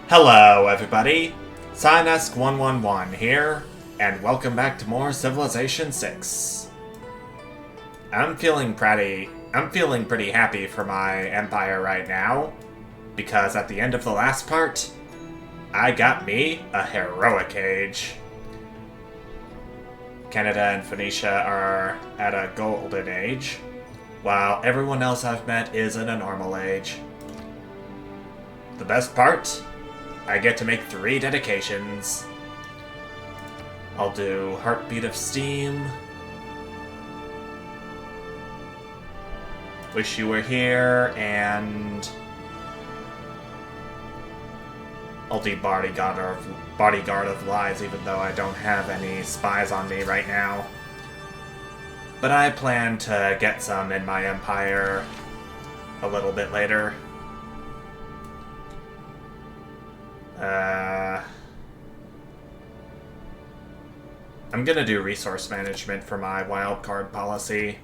Hello, everybody. Cynesk111 here, and welcome back to more Civilization 6. I'm feeling pretty happy for my empire right now, because at the end of the last part, I got me a heroic age. Canada and Phoenicia are at a golden age, while everyone else I've met is in a normal age. The best part? I get to make 3 dedications. I'll do Heartbeat of Steam, Wish You Were Here, and I'll do Bodyguard of Lies, even though I don't have any spies on me right now. But I plan to get some in my empire a little bit later. I'm gonna do resource management for my wildcard policy,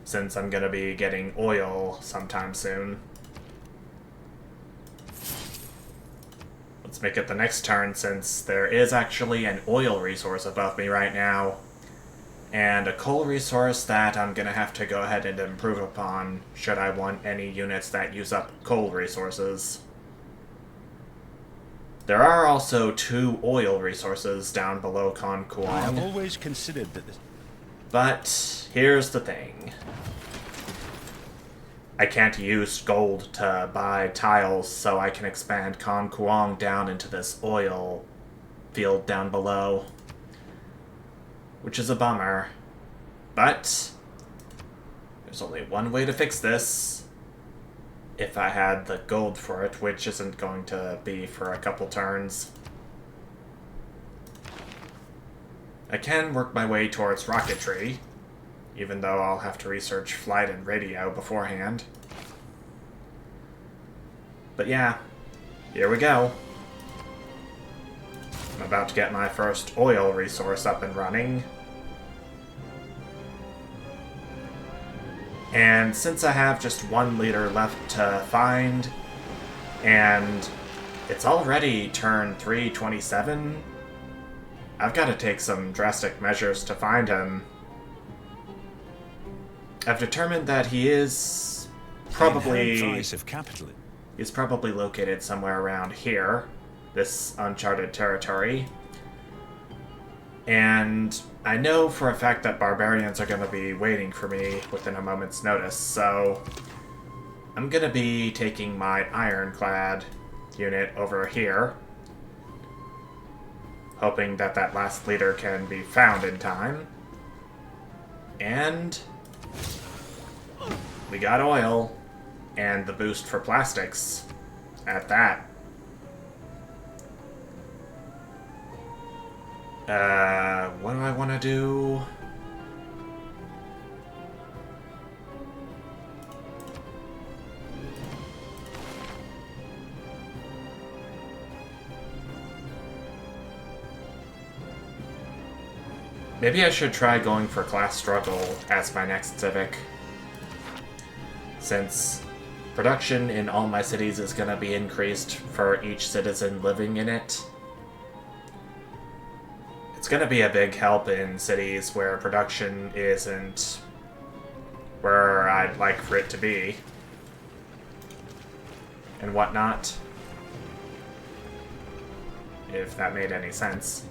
since I'm gonna be getting oil sometime soon. Let's make it the next turn, since there is actually an oil resource above me right now, and a coal resource that I'm gonna have to go ahead and improve upon should I want any units that use up coal resources. There are also 2 oil resources down below Con Kuang. I have always considered that this... But here's the thing. I can't use gold to buy tiles, so I can expand Con Kuang down into this oil field down below. Which is a bummer. But there's only one way to fix this. If I had the gold for it, which isn't going to be for a couple turns. I can work my way towards rocketry, even though I'll have to research flight and radio beforehand. But yeah, here we go. I'm about to get my first oil resource up and running. And since I have just 1 leader left to find, and it's already turn 327, I've got to take some drastic measures to find him. I've determined that he is probably... He's probably located somewhere around here, this uncharted territory. And I know for a fact that barbarians are going to be waiting for me within a moment's notice, so I'm going to be taking my ironclad unit over here, hoping that that last leader can be found in time. And we got oil, and the boost for plastics at that. What do I want to do? Maybe I should try going for class struggle as my next civic, since production in all my cities is going to be increased for each citizen living in it. It's going to be a big help in cities where production isn't where I'd like for it to be, and whatnot, if that made any sense.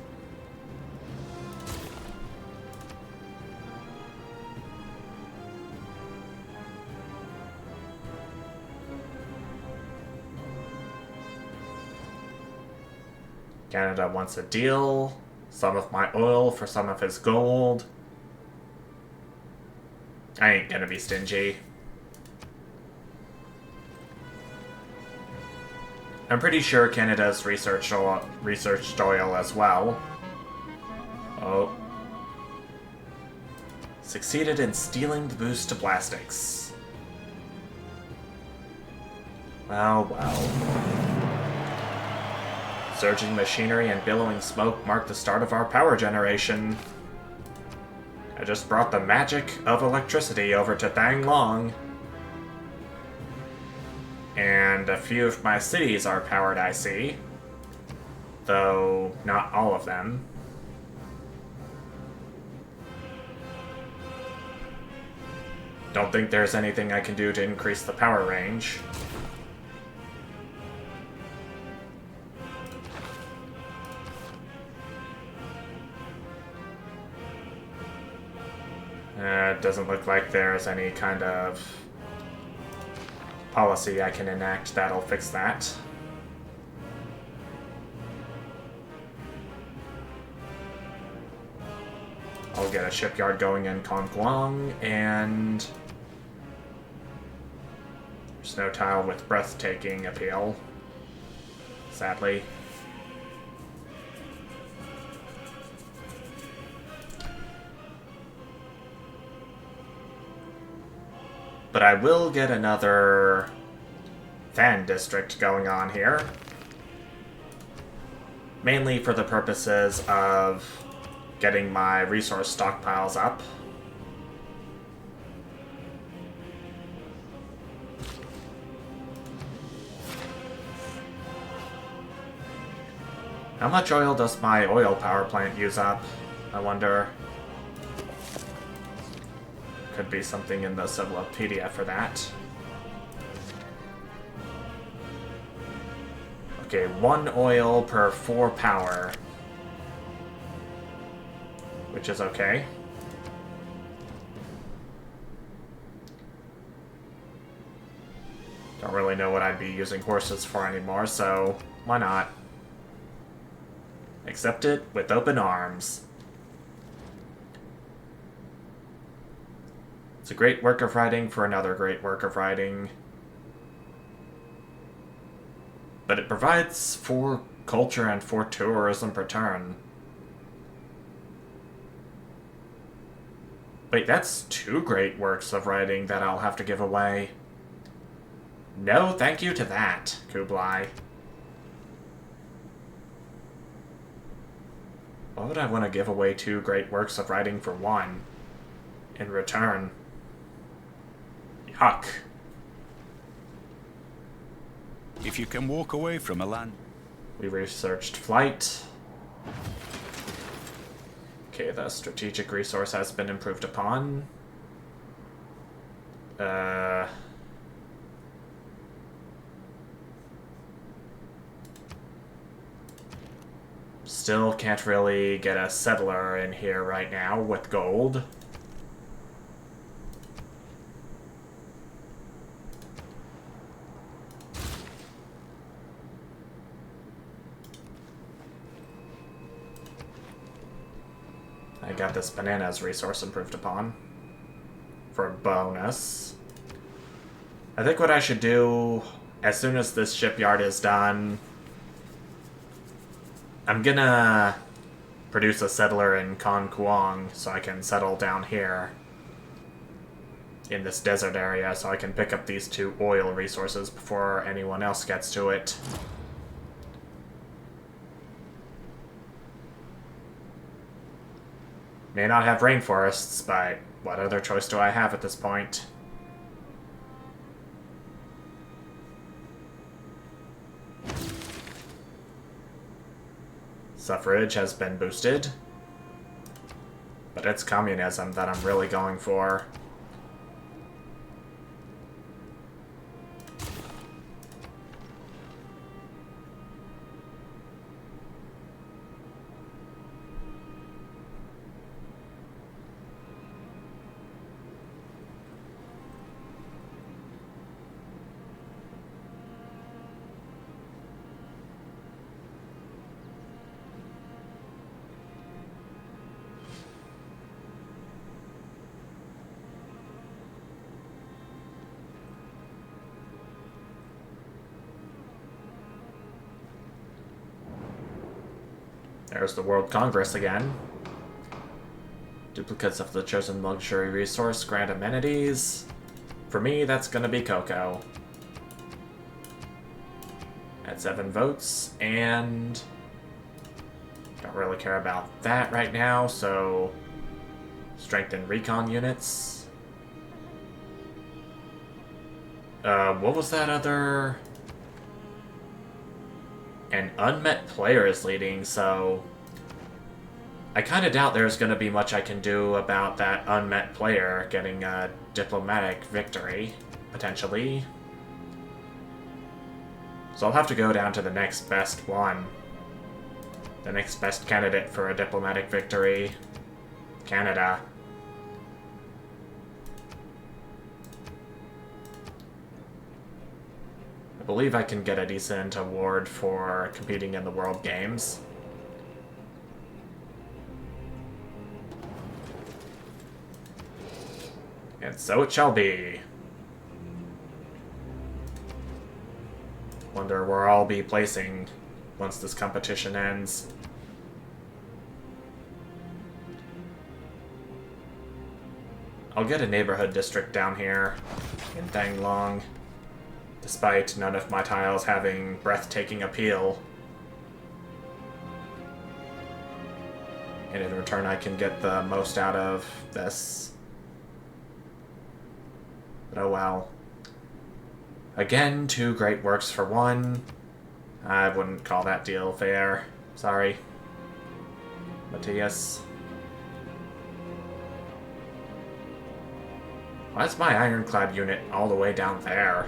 Canada wants a deal. Some of my oil for some of his gold. I ain't gonna be stingy. I'm pretty sure Canada's researched oil as well. Oh. Succeeded in stealing the boost to plastics. Well, well. Surging machinery and billowing smoke mark the start of our power generation. I just brought the magic of electricity over to Thang Long. And a few of my cities are powered, I see. Though, not all of them. Don't think there's anything I can do to increase the power range. It doesn't look like there's any kind of policy I can enact that'll fix that. I'll get a shipyard going in Kongguang, and there's no tile with breathtaking appeal, sadly. But I will get another fan district going on here. Mainly for the purposes of getting my resource stockpiles up. How much oil does my oil power plant use up? I wonder. Could be something in the Civilopedia for that. Okay, 1 oil per 4 power. Which is okay. Don't really know what I'd be using horses for anymore, so why not? Accept it with open arms. It's a great work of writing for another great work of writing. But it provides for culture and for tourism per turn. Wait, that's 2 great works of writing that I'll have to give away. No thank you to that, Kublai. Why would I want to give away 2 great works of writing for 1 in return? Yuck. If you can walk away from a land... We researched flight. Okay, the strategic resource has been improved upon. Still can't really get a settler in here right now with gold. I got this bananas resource improved upon for a bonus. I think what I should do, as soon as this shipyard is done, I'm gonna produce a settler in Kongguang so I can settle down here in this desert area so I can pick up these 2 oil resources before anyone else gets to it. May not have rainforests, but what other choice do I have at this point? Suffrage has been boosted, but it's communism that I'm really going for. There's the World Congress again. Duplicates of the chosen luxury resource grant amenities. For me, that's gonna be cocoa. At At 7 votes, and don't really care about that right now, so strengthen recon units. What was that other? An unmet player is leading, so I kind of doubt there's going to be much I can do about that unmet player getting a diplomatic victory, potentially. So I'll have to go down to the next best one. The next best candidate for a diplomatic victory. Canada. I believe I can get a decent award for competing in the World Games. And so it shall be. Wonder where I'll be placing once this competition ends. I'll get a neighborhood district down here in Danglong, despite none of my tiles having breathtaking appeal. And in return I can get the most out of this. But oh well. Again, 2 great works for 1. I wouldn't call that deal fair. Sorry. Matthias. Why is my ironclad unit all the way down there?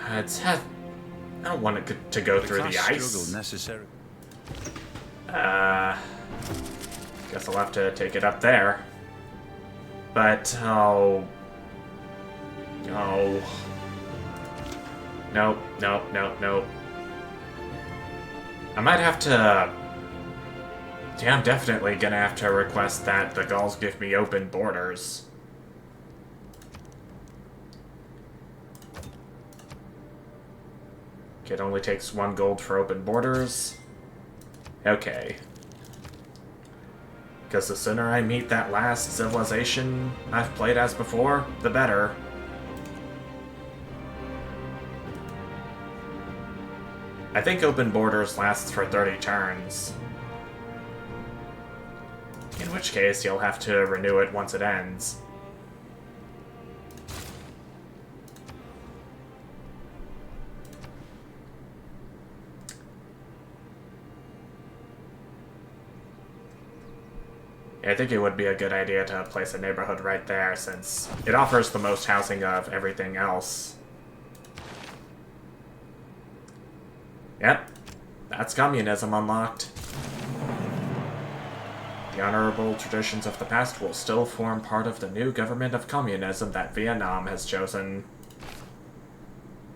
I don't want it to go through the ice. Necessary. Guess I'll have to take it up there. But, oh... No. Nope, nope, nope, nope. I might have to... Yeah, I'm definitely gonna have to request that the Gauls give me open borders. It only takes 1 gold for open borders. Okay. Because the sooner I meet that last civilization I've played as before, the better. I think open borders lasts for 30 turns. In which case, you'll have to renew it once it ends. I think it would be a good idea to place a neighborhood right there, since it offers the most housing of everything else. Yep, that's communism unlocked. The honorable traditions of the past will still form part of the new government of communism that Vietnam has chosen.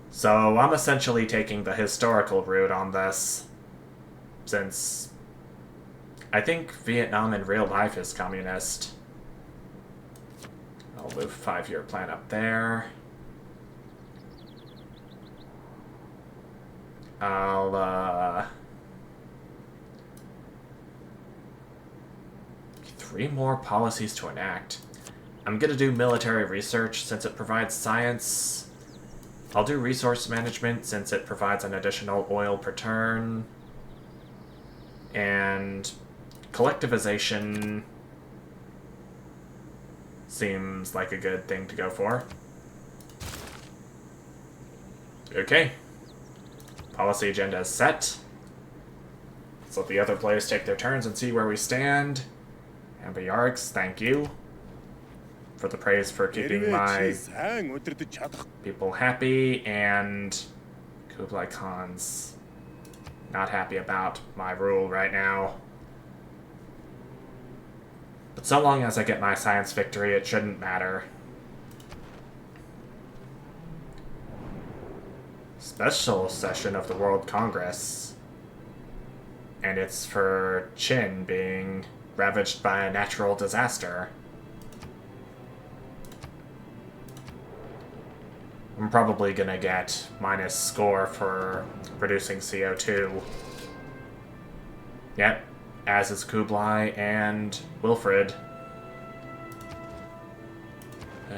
So I'm essentially taking the historical route on this, since I think Vietnam in real life is communist. I'll move 5-year plan up there. I'll, 3 more policies to enact. I'm gonna do military research since it provides science. I'll do resource management since it provides an additional oil per turn. And collectivization seems like a good thing to go for. Okay. Policy agenda is set. Let's let the other players take their turns and see where we stand. Ambiarix, thank you for the praise for keeping my people happy, and Kublai Khan's not happy about my rule right now. But so long as I get my science victory, it shouldn't matter. Special session of the World Congress. And it's for Qin being ravaged by a natural disaster. I'm probably gonna get minus score for producing CO2. Yep, as is Kublai and Wilfred.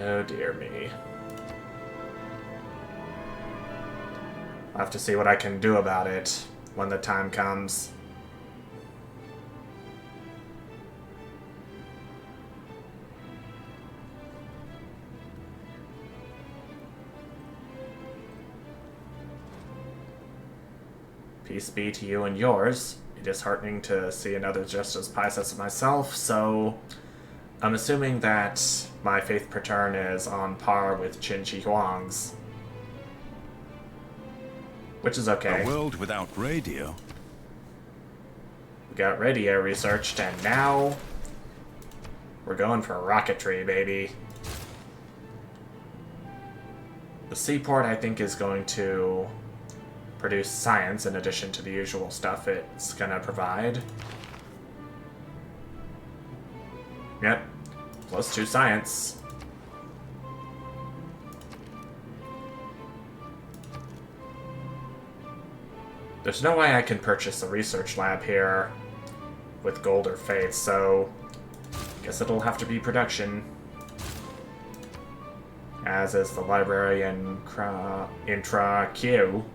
Oh dear me. I'll have to see what I can do about it when the time comes. Peace be to you and yours. It is heartening to see another just as pious as myself, so I'm assuming that my faith per turn is on par with Qin Shi Huang's. Which is okay. A world without radio. We got radio researched, and now we're going for rocketry, baby. The seaport, I think, is going to produce science in addition to the usual stuff it's gonna provide. Yep, +2 science. There's no way I can purchase a research lab here with gold or faith, so I guess it'll have to be production. As is the library in Intra-Q.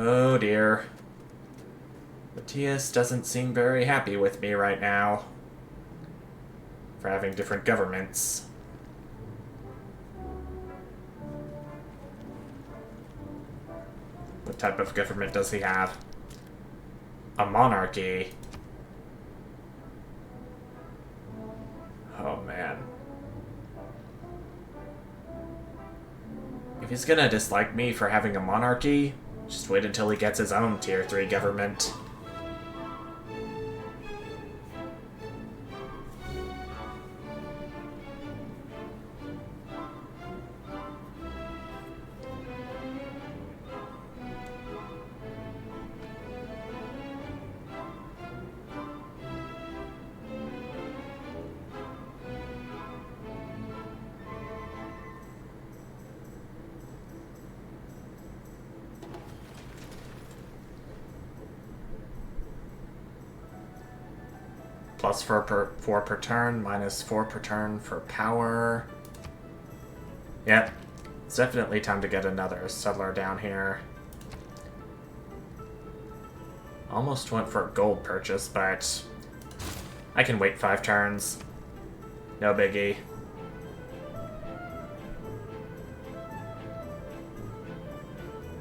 Oh dear. Matthias doesn't seem very happy with me right now for having different governments. What type of government does he have? A monarchy. Oh man. If he's gonna dislike me for having a monarchy, just wait until he gets his own Tier 3 government. +4 per turn, -4 per turn for power. Yep, it's definitely time to get another settler down here. Almost went for a gold purchase, but I can wait 5 turns. No biggie.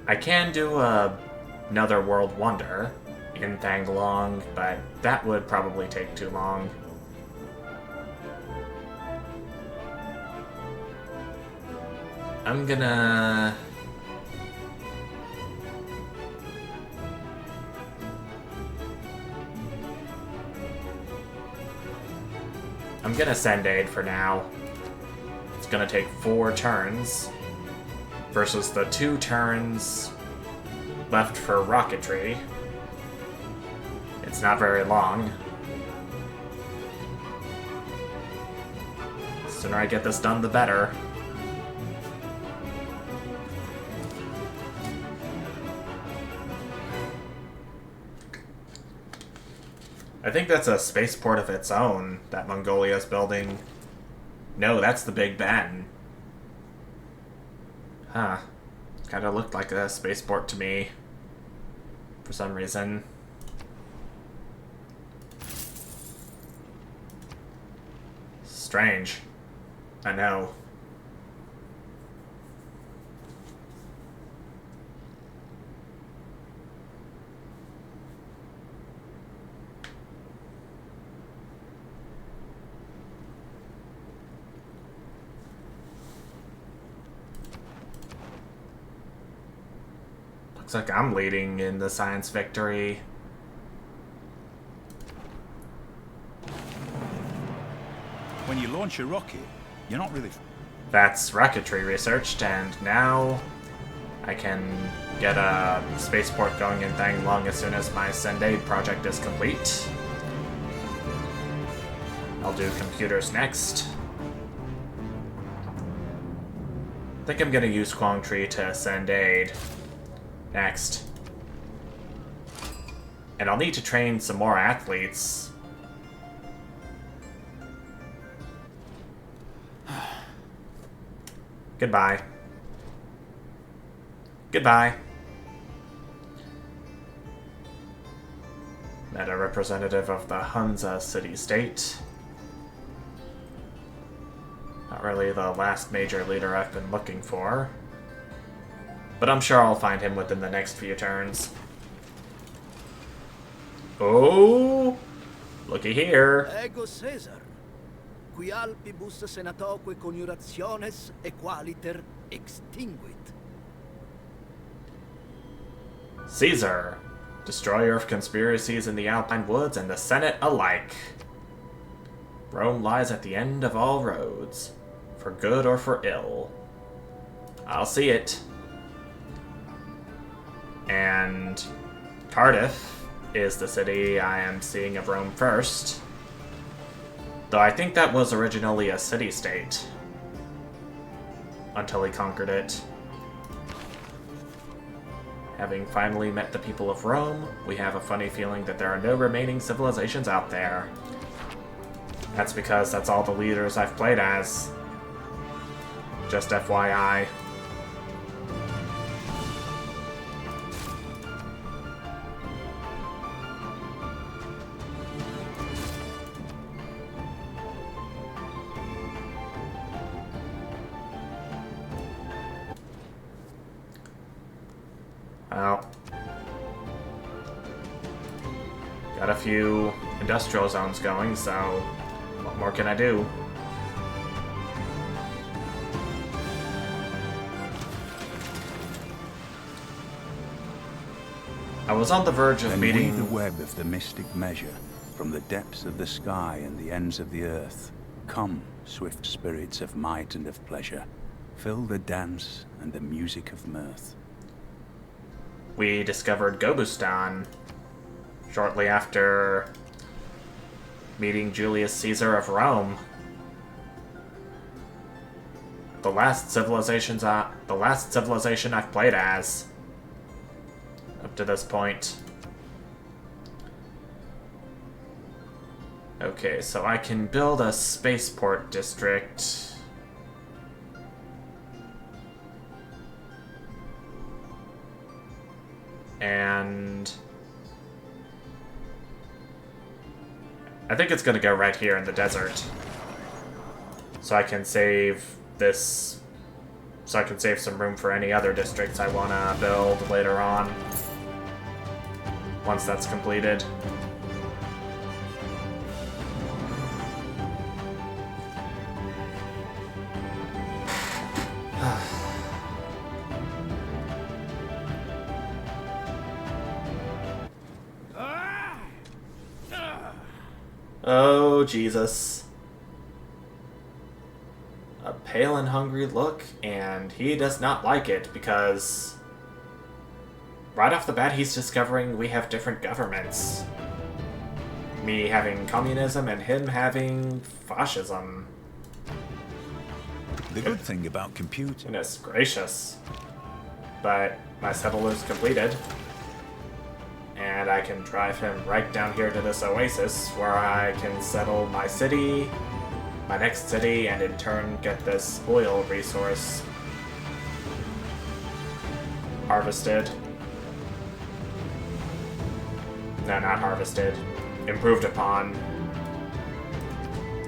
I can do another world wonder in Thanglong, but that would probably take too long. I'm gonna send aid for now. It's gonna take 4 turns versus the 2 turns left for rocketry. It's not very long. The sooner I get this done, the better. I think that's a spaceport of its own that Mongolia's building. No, that's the Big Ben. Huh. Kinda looked like a spaceport to me. For some reason. Strange. I know. Looks like I'm leading in the science victory. When you launch a rocket, you're not really... That's rocketry researched, and now I can get a spaceport going in Thanglong as soon as my Send Aid project is complete. I'll do computers next. think I'm gonna use Quang Tri to send aid next. And I'll need to train some more athletes. Goodbye. Goodbye. Met a representative of the Hunza city-state. Not really the last major leader I've been looking for. But I'm sure I'll find him within the next few turns. Oh! Looky here. Ego Caesar. Qui Alpibus senatoque coniurationes equaliter extinguit. Caesar, destroyer of conspiracies in the Alpine woods and the Senate alike. Rome lies at the end of all roads, for good or for ill. I'll see it. And Cardiff is the city I am seeing of Rome first. Though I think that was originally a city-state. Until he conquered it. Having finally met the people of Rome, we have a funny feeling that there are no remaining civilizations out there. That's because that's all the leaders I've played as. Just FYI. Well, got a few industrial zones going, so what more can I do? I was on the verge of Then meeting... weave the web of the mystic measure from the depths of the sky and the ends of the earth. Come, swift spirits of might and of pleasure, fill the dance and the music of mirth. We discovered Gobustan shortly after meeting Julius Caesar of Rome. The last civilization I've played as up to this point. Okay, so I can build a spaceport district. And I think it's gonna go right here in the desert. So I can save this, so I can save some room for any other districts I wanna build later on. Once that's completed. Oh, Jesus. A pale and hungry look, and he does not like it because right off the bat he's discovering we have different governments. Me having communism and him having fascism. The good thing about computing... Goodness gracious. But my settler's completed. And I can drive him right down here to this oasis where I can settle my city, my next city, and in turn get this oil resource harvested. No, not harvested. Improved upon.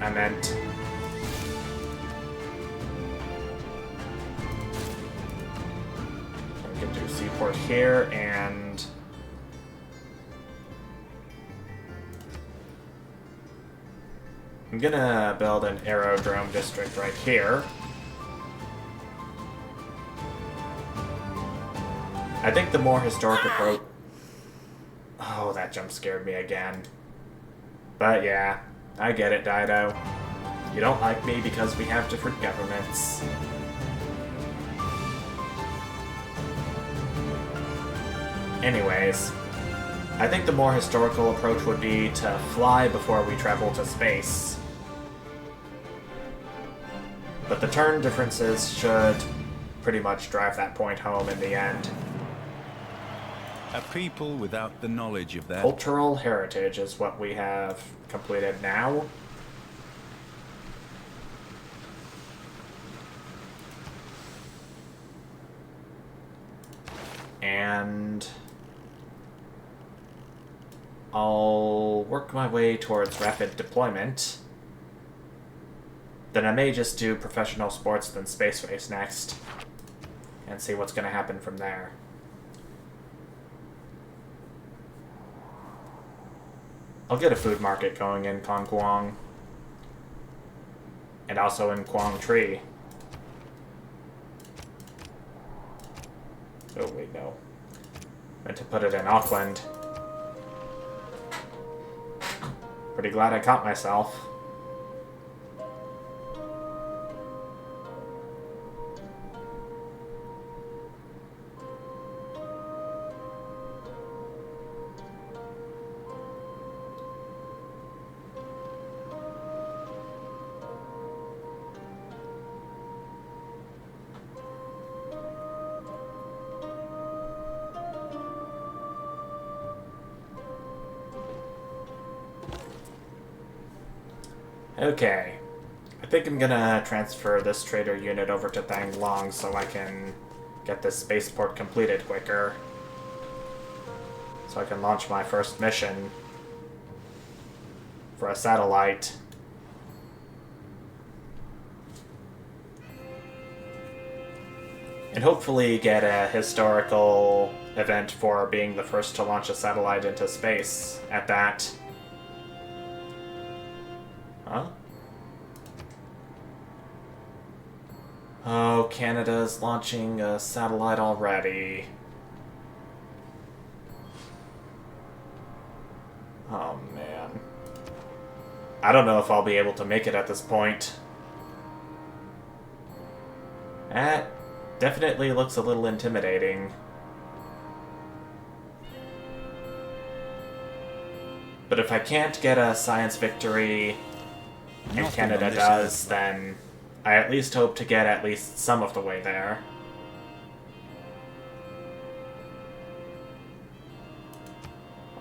I meant... I can do seaport here, and... I'm gonna build an aerodrome district right here. I think the more historic approach... Oh, that jump scared me again. But yeah, I get it, Dido. You don't like me because we have different governments. Anyways, I think the more historical approach would be to fly before we travel to space. But the turn differences should pretty much drive that point home in the end. A people without the knowledge of their Cultural heritage is what we have completed now. And I'll work my way towards rapid deployment. Then I may just do professional sports then space race next and see what's going to happen from there. I'll get a food market going in Con Kuang. And also in Quang Tri. Oh, wait, no. Meant to put it in Auckland. Pretty glad I caught myself. Okay. I think I'm gonna transfer this trader unit over to Thang Long so I can get this spaceport completed quicker. So I can launch my first mission for a satellite. And hopefully get a historical event for being the first to launch a satellite into space at that. Huh? Oh, Canada's launching a satellite already. Oh, man. I don't know if I'll be able to make it at this point. That definitely looks a little intimidating. But if I can't get a science victory, and Canada does, then I at least hope to get at least some of the way there.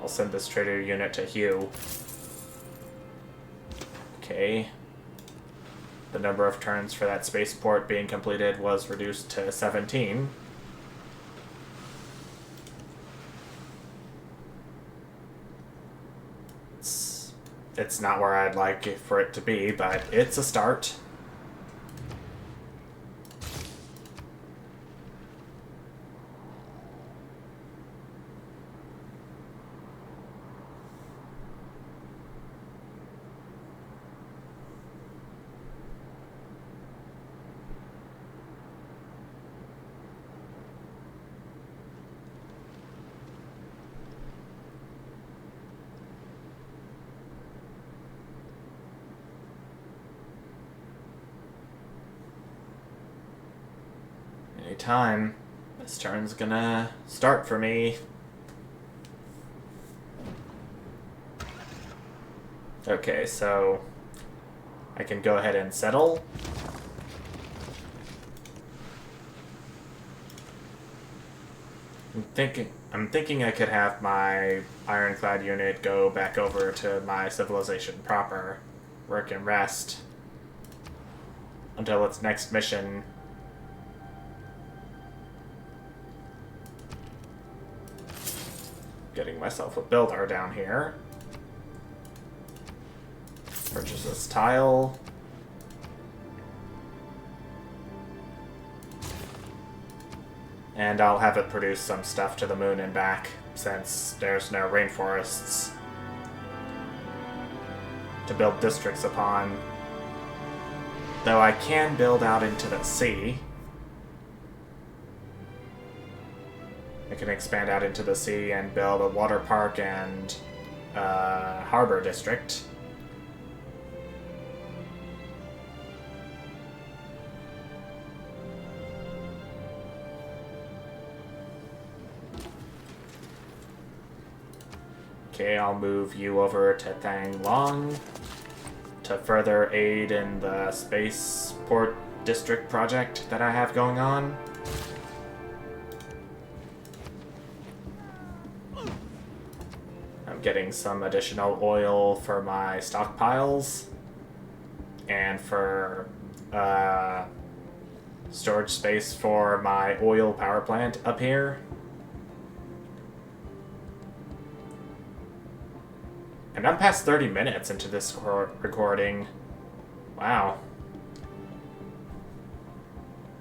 I'll send this trader unit to Hugh. Okay. The number of turns for that spaceport being completed was reduced to 17. It's not where I'd like for it to be, but it's a start. Anytime. This turn's gonna start for me. Okay, so I can go ahead and settle. I'm thinking I could have my ironclad unit go back over to my civilization proper, where it can rest until its next mission. Getting myself a builder down here. Purchase this tile. And I'll have it produce some stuff to the moon and back, since there's no rainforests to build districts upon. Though I can build out into the sea. I can expand out into the sea and build a water park and harbor district. Okay, I'll move you over to Thang Long to further aid in the spaceport district project that I have going on. getting some additional oil for my stockpiles and for storage space for my oil power plant up here. And I'm past 30 minutes into this recording. Wow.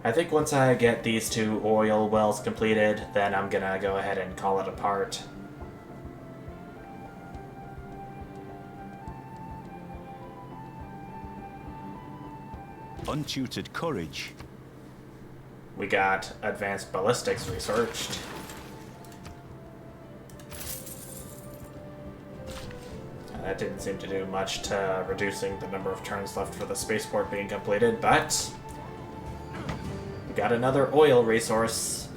I think once I get these 2 oil wells completed, then I'm gonna go ahead and call it a part. Untutored courage. We got advanced ballistics researched. That didn't seem to do much to reducing the number of turns left for the spaceport being completed, but we got another oil resource.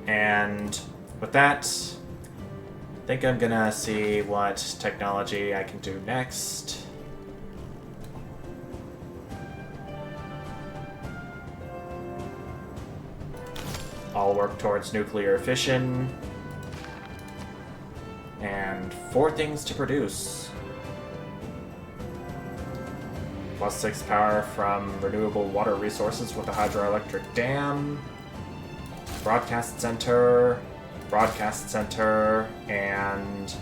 And with that, I think I'm gonna see what technology I can do next. I'll work towards nuclear fission. And 4 things to produce. +6 power from renewable water resources with a hydroelectric dam. Broadcast center, and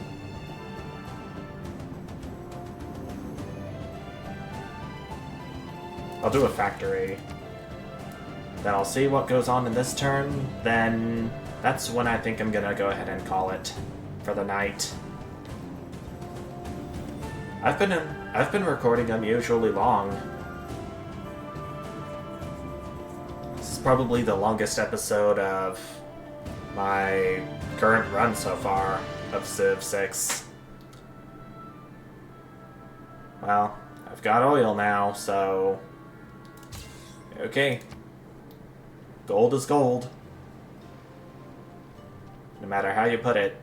I'll do a factory. Then I'll see what goes on in this turn. Then that's when I think I'm gonna go ahead and call it for the night. I've been recording unusually long. This is probably the longest episode of my current run so far of Civ 6. Well, I've got oil now, so okay. Gold is gold. No matter how you put it.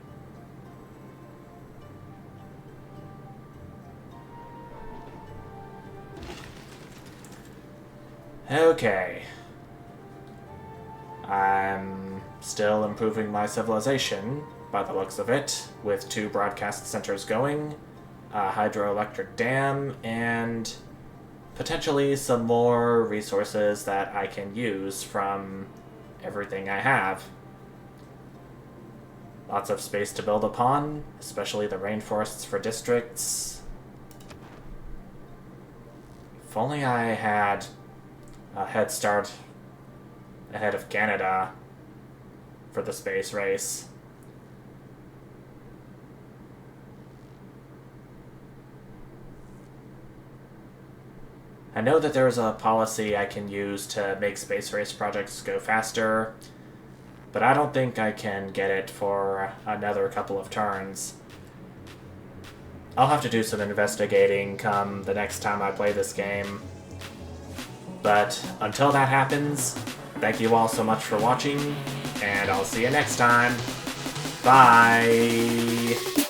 Okay. I'm still improving my civilization, by the looks of it, with 2 broadcast centers going, a hydroelectric dam, and potentially some more resources that I can use from everything I have. Lots of space to build upon, especially the rainforests for districts. If only I had a head start ahead of Canada for the space race. I know that there's a policy I can use to make space race projects go faster, but I don't think I can get it for another couple of turns. I'll have to do some investigating come the next time I play this game. But until that happens, thank you all so much for watching, and I'll see you next time. Bye!